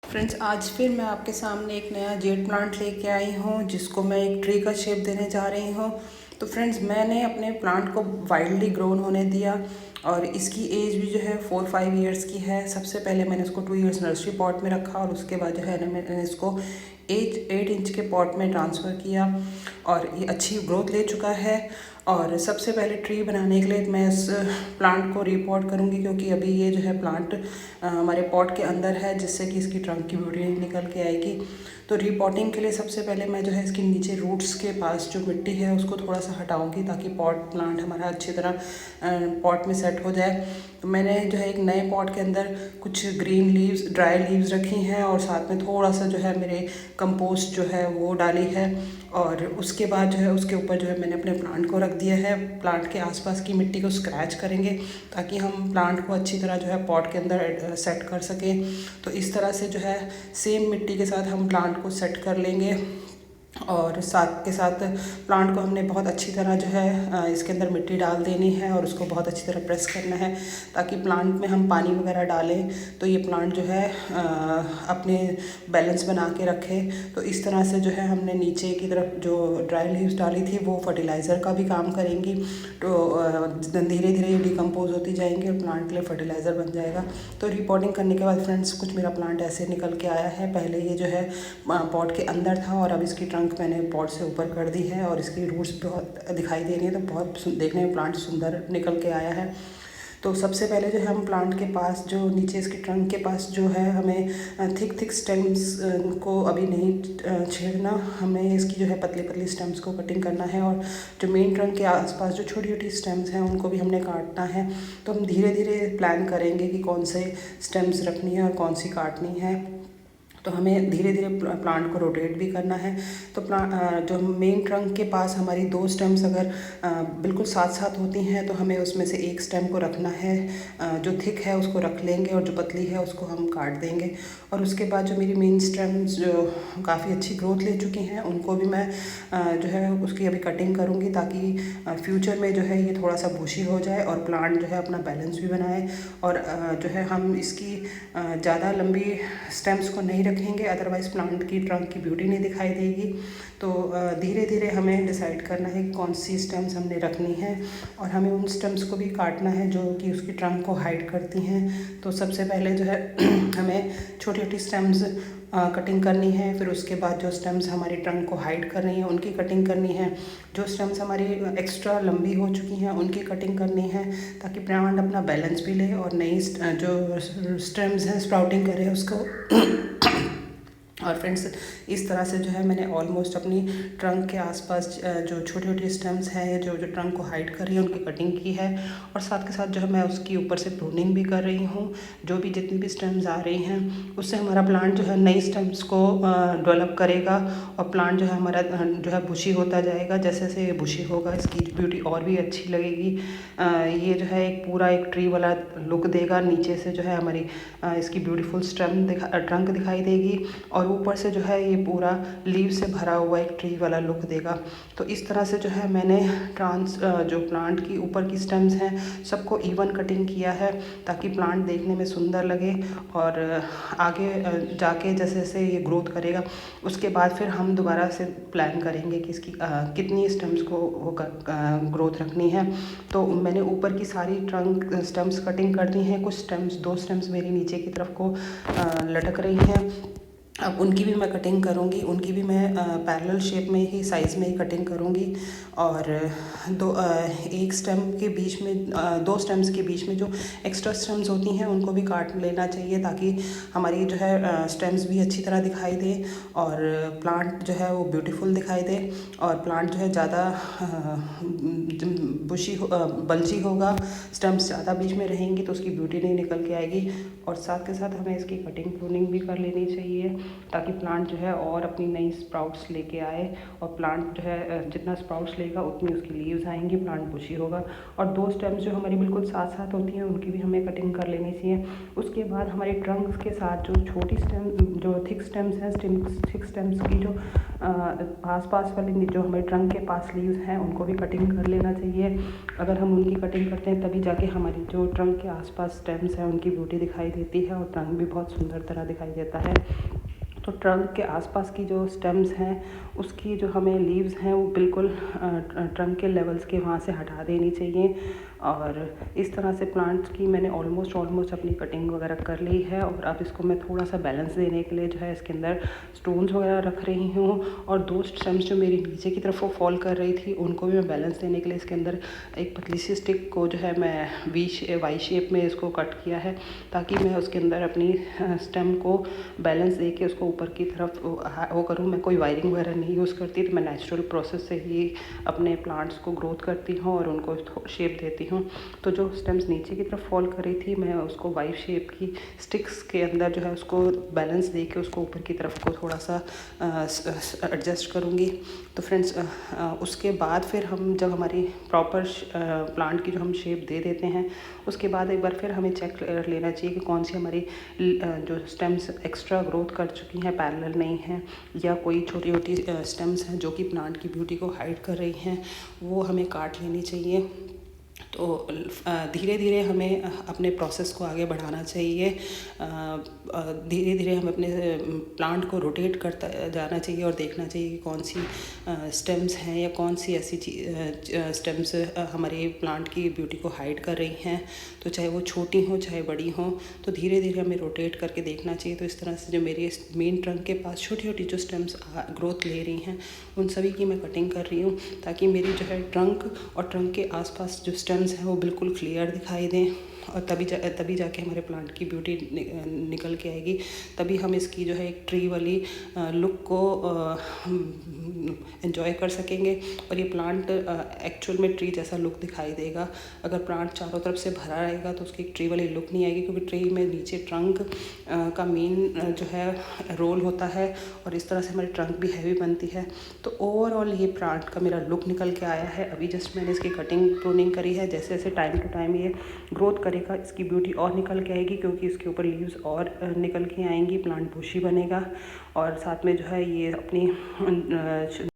Friends, आज फिर मैं आपके सामने एक नया जेड प्लांट लेके आई हूँ जिसको मैं एक ट्री का शेप देने जा रही हूँ। तो फ्रेंड्स, मैंने अपने प्लांट को वाइल्डली ग्रोन होने दिया और इसकी एज भी जो है 4-5 ईयर्स की है। सबसे पहले मैंने इसको 2 ईयर्स नर्सरी पॉट में रखा और उसके बाद जो है ना मैंने इसको 8 इंच के पॉट में ट्रांसफ़र किया और ये अच्छी ग्रोथ ले चुका है। और सबसे पहले ट्री बनाने के लिए मैं इस प्लांट को रीपॉट करूँगी क्योंकि अभी ये जो है प्लांट हमारे पॉट के अंदर है, जिससे कि इसकी ट्रंक की ब्यूटी निकल के आएगी। तो रीपॉटिंग के लिए सबसे पहले मैं जो है इसके नीचे रूट्स के पास जो मिट्टी है उसको थोड़ा सा हटाऊंगी ताकि पॉट प्लांट हमारा अच्छी तरह पॉट में सेट हो जाए। तो मैंने जो है एक नए पॉट के अंदर कुछ ग्रीन लीव्स, ड्राई लीव्स रखी हैं और साथ में थोड़ा सा जो है मेरे कंपोस्ट जो है वो डाली है। और उसके बाद जो है उसके ऊपर जो है मैंने अपने प्लांट को रख दिया है। प्लांट के आसपास की मिट्टी को स्क्रैच करेंगे ताकि हम प्लांट को अच्छी तरह जो है पॉट के अंदर सेट कर सकें। तो इस तरह से जो है सेम मिट्टी के साथ हम प्लांट को सेट कर लेंगे। और साथ के साथ प्लांट को हमने बहुत अच्छी तरह जो है इसके अंदर मिट्टी डाल देनी है और उसको बहुत अच्छी तरह प्रेस करना है ताकि प्लांट में हम पानी वगैरह डालें तो ये प्लांट जो है अपने बैलेंस बना के रखे। तो इस तरह से जो है हमने नीचे की तरफ जो ड्राई लीव्स डाली थी वो फर्टिलाइज़र का भी काम करेंगी। तो धीरे धीरे ये डिकम्पोज होती जाएंगी और प्लांट के लिए फर्टिलाइज़र बन जाएगा। तो रिपोर्टिंग करने के बाद फ्रेंड्स, कुछ मेरा प्लांट ऐसे निकल के आया है। पहले ये जो है पॉट के अंदर था और अब इसकी ट्रंक मैंने पॉट से ऊपर कर दी है और इसकी रूट्स बहुत दिखाई दे रही है। तो बहुत देखने में प्लांट सुंदर निकल के आया है। तो सबसे पहले जो है हम प्लांट के पास जो नीचे इसकी ट्रंक के पास जो है हमें थिक स्टेम्स को अभी नहीं छेड़ना, हमें इसकी जो है पतली पतली स्टेम्स को कटिंग करना है। और जो मेन ट्रंक के आसपास जो छोटी छोटी स्टेम्स हैं उनको भी हमने काटना है। तो हम धीरे धीरे प्लान करेंगे कि कौन से स्टेम्स रखनी है और कौन सी काटनी है। तो हमें धीरे धीरे प्लांट को रोटेट भी करना है। तो जो मेन ट्रंक के पास हमारी 2 स्टेम्स अगर बिल्कुल साथ साथ होती हैं तो हमें उसमें से एक स्टेम को रखना है। जो थिक है उसको रख लेंगे और जो पतली है उसको हम काट देंगे। और उसके बाद जो मेरी मेन स्टेम्स जो काफ़ी अच्छी ग्रोथ ले चुकी हैं उनको भी मैं जो है उसकी अभी कटिंग करूँगी ताकि फ्यूचर में जो है ये थोड़ा सा बुशी हो जाए और प्लांट जो है अपना बैलेंस भी बनाए। और जो है हम इसकी ज़्यादा लंबी स्टेम्स को नहीं रखेंगे, अदरवाइज़ प्लांट की ट्रंक की ब्यूटी नहीं दिखाई देगी। तो धीरे धीरे हमें डिसाइड करना है कि कौन सी स्टेम्स हमने रखनी है और हमें उन स्टेम्स को भी काटना है जो कि उसकी ट्रंक को हाइड करती हैं। तो सबसे पहले जो है हमें छोटी छोटी स्टेम्स कटिंग करनी है। फिर उसके बाद जो स्टेम्स हमारी ट्रंक को हाइड कर रही हैं उनकी कटिंग करनी है। जो स्टेम्स हमारी एक्स्ट्रा लंबी हो चुकी हैं उनकी कटिंग करनी है ताकि प्लांट अपना बैलेंस भी ले और नई जो स्टेम्स हैं स्प्राउटिंग करे उसको। और फ्रेंड्स, इस तरह से जो है मैंने ऑलमोस्ट अपनी ट्रंक के आसपास जो छोटी छोटी स्टेम्स हैं जो ट्रंक को हाइड कर रही है उनकी कटिंग की है। और साथ के साथ जो है मैं उसकी ऊपर से प्रूनिंग भी कर रही हूँ। जो भी जितनी भी स्टेम्स आ रही हैं उससे हमारा प्लांट जो है नई स्टेम्स को डेवलप करेगा और प्लांट जो है हमारा जो है बुशी होता जाएगा। जैसे जैसे ये बुशी होगा इसकी ब्यूटी और भी अच्छी लगेगी। ये जो है एक पूरा एक ट्री वाला लुक देगा। नीचे से जो है हमारी इसकी ब्यूटीफुल ट्रंक दिखाई देगी और ऊपर से जो है ये पूरा लीव से भरा हुआ एक ट्री वाला लुक देगा। तो इस तरह से जो है मैंने जो प्लांट की ऊपर की स्टेम्स हैं सबको इवन कटिंग किया है ताकि प्लांट देखने में सुंदर लगे। और आगे जाके जैसे जैसे ये ग्रोथ करेगा उसके बाद फिर हम दोबारा से प्लान करेंगे कि इसकी कितनी स्टेम्स को वो ग्रोथ रखनी है। तो मैंने ऊपर की सारी ट्रंक स्टेम्स कटिंग कर दी हैं। कुछ स्टेम्स 2 स्टेम्स मेरी नीचे की तरफ को लटक रही हैं, अब उनकी भी मैं कटिंग करूँगी। उनकी भी मैं पैरेलल शेप में ही साइज़ में ही कटिंग करूँगी। और एक स्टेम के बीच में 2 स्टेम्स के बीच में जो एक्स्ट्रा स्टेम्स होती हैं उनको भी काट लेना चाहिए ताकि हमारी जो है स्टेम्स भी अच्छी तरह दिखाई दे और प्लांट जो है वो ब्यूटीफुल दिखाई दे। और प्लांट जो है ज़्यादा बल्जी होगा, स्टेम्स ज़्यादा बीच में रहेंगी तो उसकी ब्यूटी नहीं निकल के आएगी। और साथ के साथ हमें इसकी कटिंग प्रूनिंग भी कर लेनी चाहिए ताकि प्लांट जो है और अपनी नई स्प्राउट्स लेके आए। और प्लांट जो है जितना स्प्राउट्स लेगा उतनी उसकी लीव्स आएंगी, प्लांट बुशी होगा। और 2 स्टेम्स जो हमारी बिल्कुल साथ साथ होती हैं उनकी भी हमें कटिंग कर लेनी चाहिए। उसके बाद हमारे ट्रंक्स के साथ जो छोटी स्टेम जो थिक स्टेम्स हैं थिक स्टेम्स की जो आसपास वाली जो हमारे ट्रंक के पास लीव्स हैं उनको भी कटिंग कर लेना चाहिए। अगर हम उनकी कटिंग करते हैं तभी जाके हमारी जो ट्रंक के आसपास स्टेम्स हैं उनकी ब्यूटी दिखाई देती है और ट्रंक भी बहुत सुंदर तरह दिखाई देता है। तो ट्रंक के आसपास की जो स्टेम्स हैं उसकी जो हमें लीव्स हैं वो बिल्कुल ट्रंक के लेवल्स के वहाँ से हटा देनी चाहिए। और इस तरह से प्लांट्स की मैंने ऑलमोस्ट अपनी कटिंग वगैरह कर ली है। और अब इसको मैं थोड़ा सा बैलेंस देने के लिए जो है इसके अंदर स्टोन्स वगैरह रख रही हूँ। और 2 स्टेम्स जो मेरी नीचे की तरफ वो फॉल कर रही थी उनको भी मैं बैलेंस देने के लिए इसके अंदर एक पतली सी स्टिक को जो है मैं वाई शेप में इसको कट किया है, ताकि मैं उसके अंदर अपनी स्टेम को बैलेंस दे के उसको ऊपर की तरफ वो करूँ। मैं कोई वायरिंग वगैरह नहीं यूज़ करती, तो मैं नेचुरल प्रोसेस से ही अपने प्लांट्स को ग्रोथ करती हूँ और उनको शेप देती हूँ। तो जो स्टेम्स नीचे की तरफ फॉल कर रही थी मैं उसको वाई शेप की स्टिक्स के अंदर जो है उसको बैलेंस दे के उसको ऊपर की तरफ को थोड़ा सा एडजस्ट करूँगी। तो फ्रेंड्स उसके बाद फिर हम जब हमारी प्रॉपर प्लांट की जो हम शेप दे देते हैं उसके बाद एक बार फिर हमें चेक कर लेना चाहिए कि कौन सी हमारी जो स्टेम्स एक्स्ट्रा ग्रोथ कर चुकी हैं, पैरेलल नहीं हैं, या कोई छोटी छोटी स्टेम्स हैं जो कि प्लांट की ब्यूटी को हाइड कर रही हैं, वो हमें काट लेनी चाहिए। तो धीरे धीरे हमें अपने प्रोसेस को आगे बढ़ाना चाहिए। धीरे धीरे हम अपने प्लांट को रोटेट करता जाना चाहिए और देखना चाहिए कि कौन सी स्टेम्स हैं या कौन सी ऐसी स्टेम्स हमारे प्लांट की ब्यूटी को हाइड कर रही हैं। तो चाहे वो छोटी हों चाहे बड़ी हों, तो धीरे धीरे हमें रोटेट करके देखना चाहिए। तो इस तरह से जो मेरी मेन ट्रंक के पास छोटी छोटी जो स्टेम्स ग्रोथ ले रही हैं उन सभी की मैं कटिंग कर रही हूँ, ताकि मेरी जो है ट्रंक और ट्रंक के आसपास जो स्टेम्स हैं वो बिल्कुल क्लियर दिखाई दें। और तभी जाके हमारे प्लांट की ब्यूटी निकल के आएगी। तभी हम इसकी जो है एक ट्री वाली लुक को एंजॉय कर सकेंगे और ये प्लांट एक्चुअल में ट्री जैसा लुक दिखाई देगा। अगर प्लांट चारों तरफ से भरा रहेगा तो उसकी एक ट्री वाली लुक नहीं आएगी, क्योंकि ट्री में नीचे ट्रंक का मेन जो है रोल होता है और इस तरह से हमारी ट्रंक भी हैवी बनती है। तो ओवरऑल ये प्लांट का मेरा लुक निकल के आया है। अभी जस्ट मैंने इसकी कटिंग प्रूनिंग करी है। जैसे जैसे टाइम टू टाइम ये ग्रोथ करेगा इसकी ब्यूटी और निकल के आएगी, क्योंकि इसके ऊपर लीव्स और निकल के आएंगी, प्लांट बुशी बनेगा और साथ में जो है ये अपनी